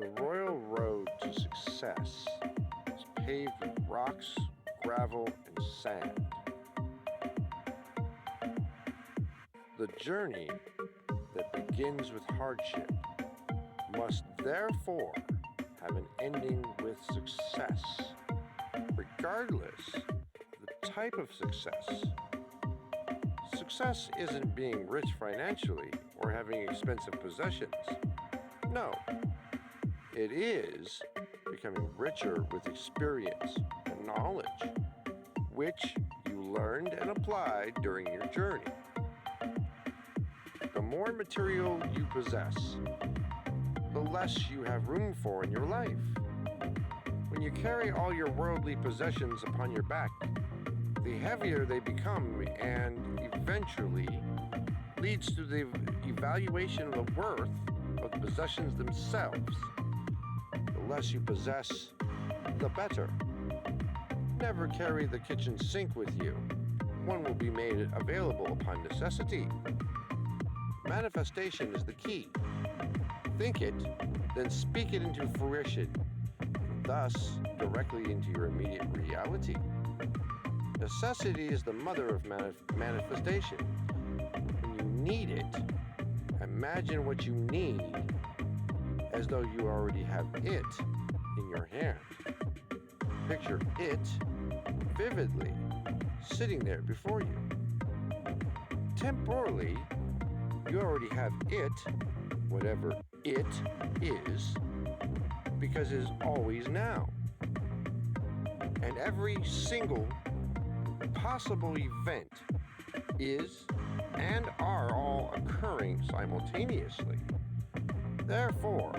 The royal road to success is paved with rocks, gravel, and sand. The journey that begins with hardship must therefore have an ending with success, regardless of the type of success. Success isn't being rich financially or having expensive possessions. No, it is becoming richer with experience and knowledge, which you learned and applied during your journey. The more material you possess, the less you have room for in your life. When you carry all your worldly possessions upon your back, the heavier they become and eventually leads to the evaluation of the worth of the possessions themselves. The less you possess, the better. Never carry the kitchen sink with you. One will be made available upon necessity. Manifestation is the key. Think it, then speak it into fruition, thus directly into your immediate reality. Necessity is the mother of manifestation. When you need it, imagine what you need as though you already have it in your hand. Picture it vividly sitting there before you. Temporally, you already have it, whatever it is, because it is always now. And every single possible event is and are all occurring simultaneously. Therefore,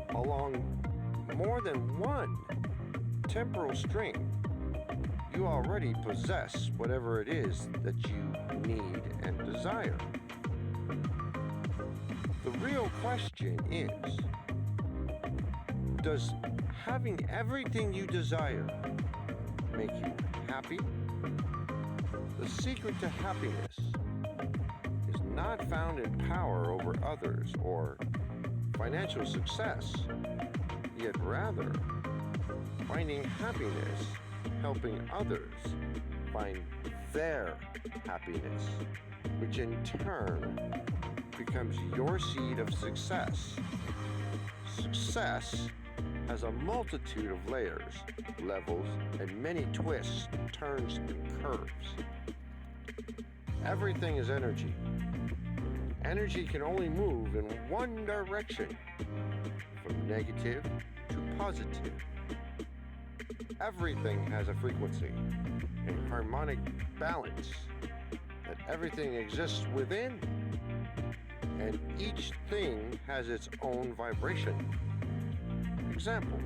along more than one temporal string, you already possess whatever it is that you need and desire. The real question is, does having everything you desire make you happy? The secret to happiness is not found in power over others or financial success, yet rather finding happiness, helping others find their happiness, which in turn becomes your seed of success. Success has a multitude of layers, levels, and many twists, turns, and curves. Everything is energy. Energy can only move in one direction, from negative to positive. Everything has a frequency, a harmonic balance, that everything exists within, and each thing has its own vibration. Example,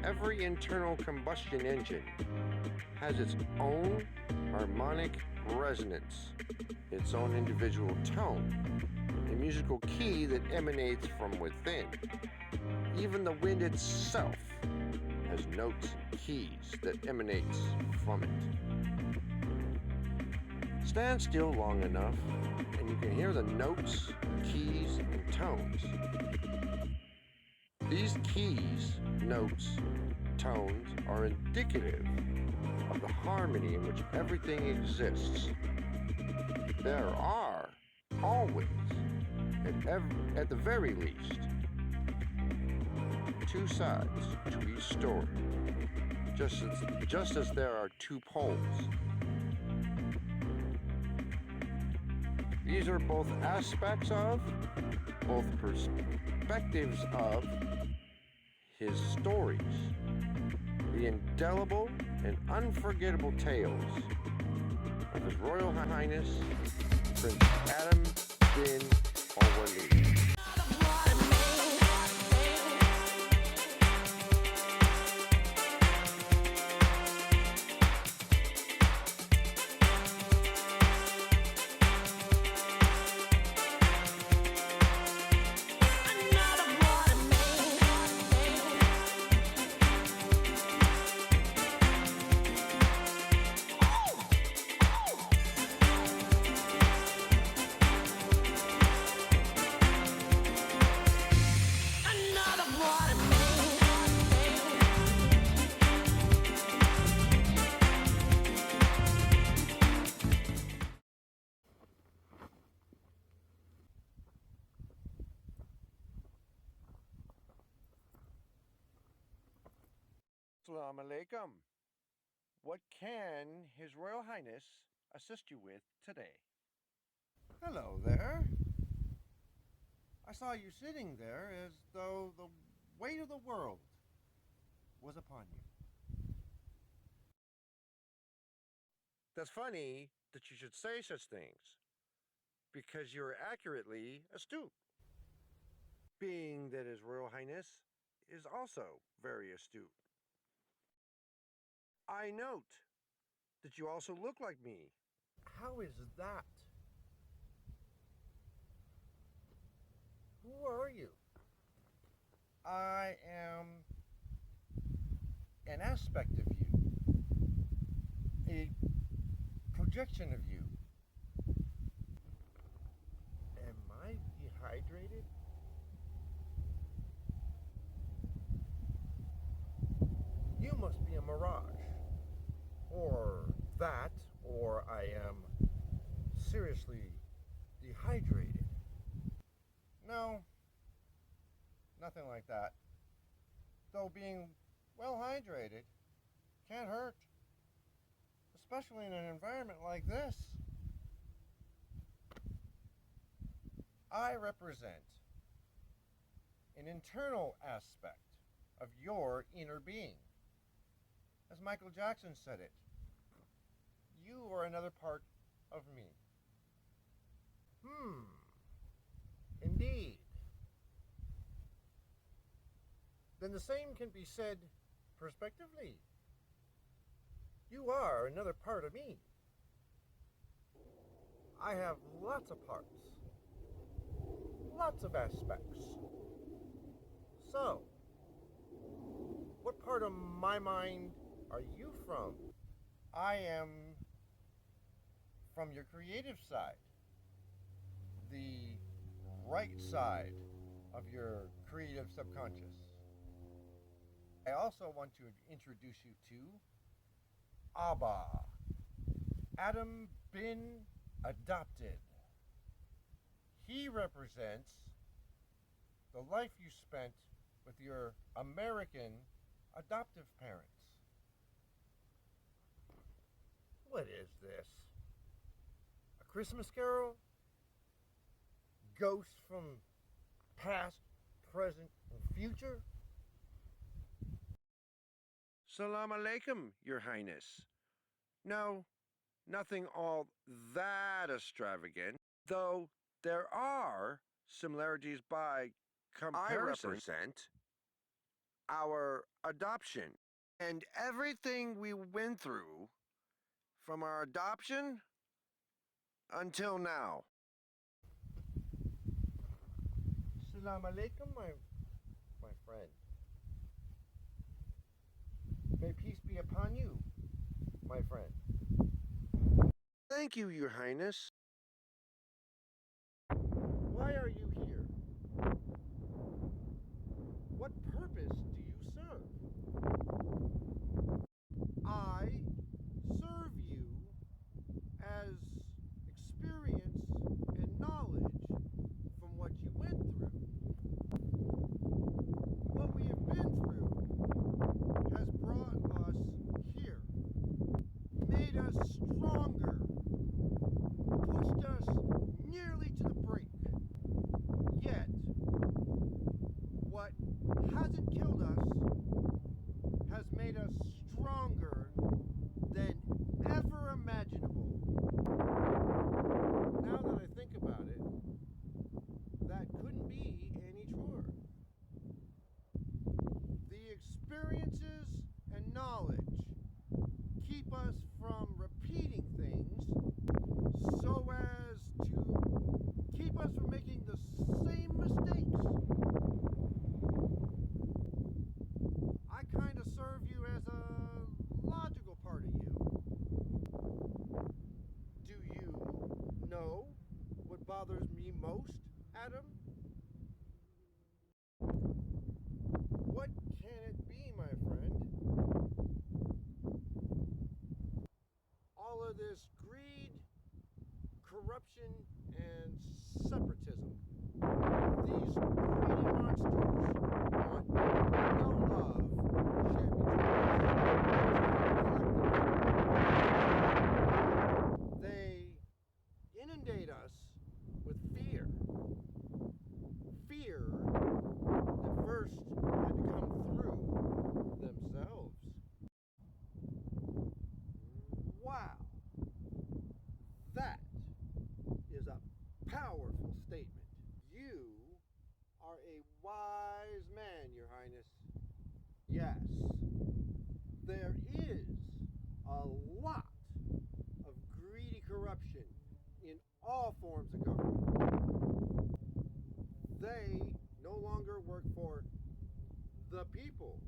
every internal combustion engine has its own harmonic resonance, its own individual tone, a musical key that emanates from within. Even the wind itself has notes and keys that emanates from it. Stand still long enough and you can hear the notes, keys, and tones. These keys, notes, tones are indicative of the harmony in which everything exists. There are always, at the very least, two sides to each story, just as there are two poles. These are both aspects of, both perspectives of his stories, the indelible and unforgettable tales of His Royal Highness Prince Adam bin Al-Walid. Assalamu alaikum. What can His Royal Highness assist you with today? Hello there. I saw you sitting there as though the weight of the world was upon you. That's funny that you should say such things, because you're accurately astute, being that His Royal Highness is also very astute. I note that you also look like me. How is that? Who are you? I am an aspect of you, a projection of you. Am I dehydrated? You must be a mirage. Or that, or I am seriously dehydrated. No, nothing like that. Though being well hydrated can't hurt, especially in an environment like this. I represent an internal aspect of your inner being. As Michael Jackson said it, you are another part of me. Indeed. Then the same can be said prospectively. You are another part of me. I have lots of parts, lots of aspects. So, what part of my mind are you from? I am from your creative side, the right side of your creative subconscious. I also want to introduce you to Abba, Adam bin Adopted. He represents the life you spent with your American adoptive parents. What is this? A Christmas Carol? Ghosts from past, present, and future? Salam alaikum, Your Highness. No, nothing all that extravagant, though there are similarities by comparison. I represent our adoption and everything we went through from our adoption until now. Salam alaikum, my friend. May peace be upon you, my friend. Thank you, Your Highness. Why are you here? What purpose do you serve? I serve you as experience and knowledge from what you went through. What we have been through has brought us here, made us stronger, pushed us nearly to the brink. Yet, what hasn't killed us has made us stronger than ever imaginable. Now that I think about it, that couldn't be any truer. The experiences and knowledge keep us from repeating things so as to keep us from making the same mistakes. I kind of serve you as a logical part of you. Do you know what bothers me most, Adam? What can it be, my friend? All of this greed, corruption, and separatism. These greedy monsters want no love shared between us. wise man, Your Highness. Yes, there is a lot of greedy corruption in all forms of government. They no longer work for the people.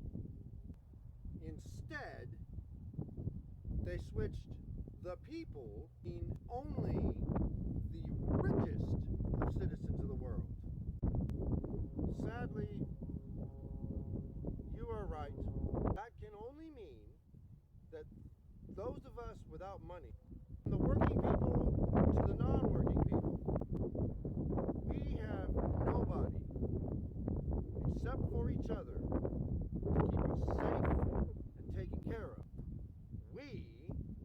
Instead, they switched the people in only the richest of citizens of the world. Sadly, you are right. That can only mean that those of us without money, from the working people to the non-working people, we have nobody except for each other to keep us safe and taken care of. We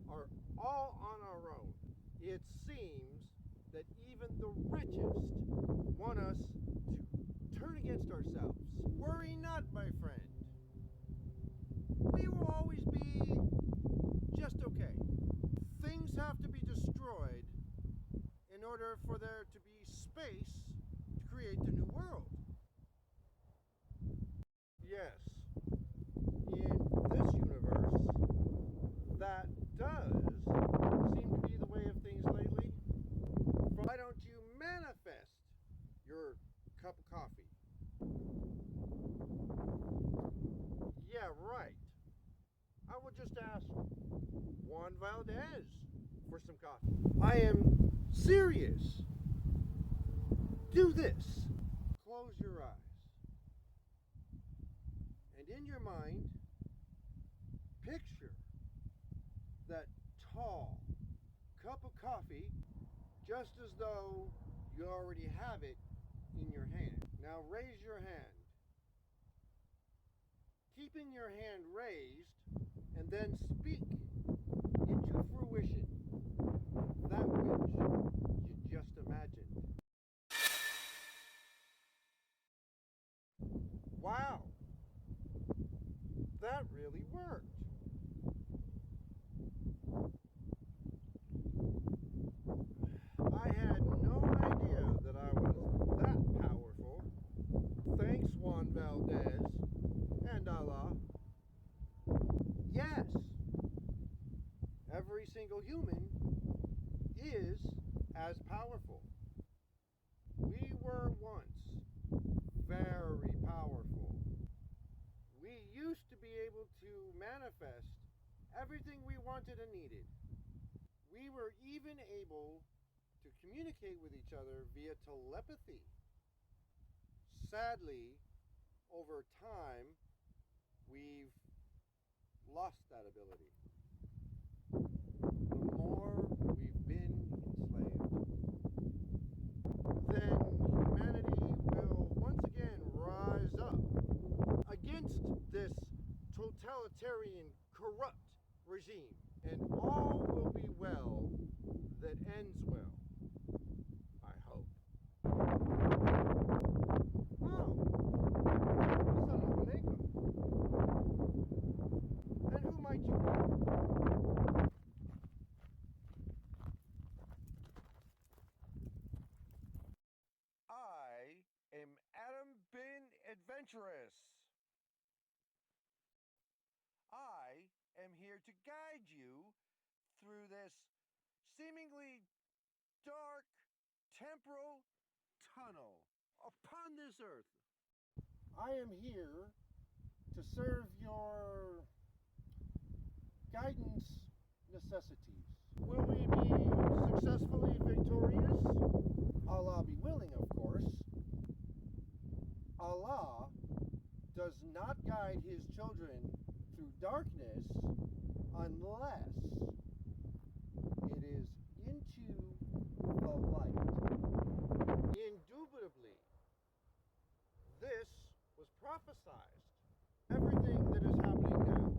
are all on our own. It seems that even the richest want us to turn against ourselves. Worry not, my friend. We will always be just okay. Things have to be destroyed in order for there to be space to create the new world. Yes, in this universe, that does seem to be the way of things lately. Why don't you manifest your cup of coffee? Yeah, right. I will just ask Juan Valdez for some coffee. I am serious. Do this. Close your eyes. And in your mind, picture that tall cup of coffee just as though you already have it in your hand. Now raise your hand. Keeping your hand raised, and then speak into fruition that which you just imagined. Wow, that really worked. I had no idea that I was that powerful. Thanks, Juan Valdez and Allah. Yes, every single human is as powerful. We were once very powerful. We used to be able to manifest everything we wanted and needed. We were even able to communicate with each other via telepathy. Sadly, over time, we've lost that ability. The more we've been enslaved, then humanity will once again rise up against this totalitarian, corrupt regime, and all will be well that ends well. I hope. Oh, Assalamu alaikum. And who might you be? I am Adam bin Adventurous. I am here to guide you through this seemingly dark temporal tunnel upon this earth. I am here to serve your guidance necessities. Will we be successfully victorious? Allah be willing, of course. Allah does not guide his children through darkness unless it is into the light. Indubitably, this was prophesized. Everything that is happening now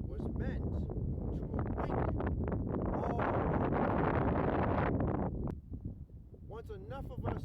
was meant to awaken all. Once enough of us